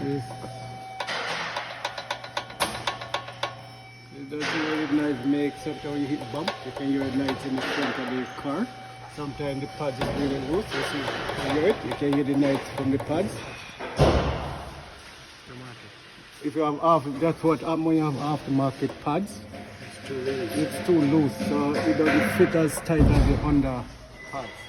this. It doesn't really nice make. Sometimes when you hit bump, you can hear it nice in the front of the car. Sometimes the pads is really loose. You see, you hear it. You can hear the night from the pads. If you have half, that's what happens when you have aftermarket pads. It's too loose. It's too loose, so it doesn't fit as tight as the under pads.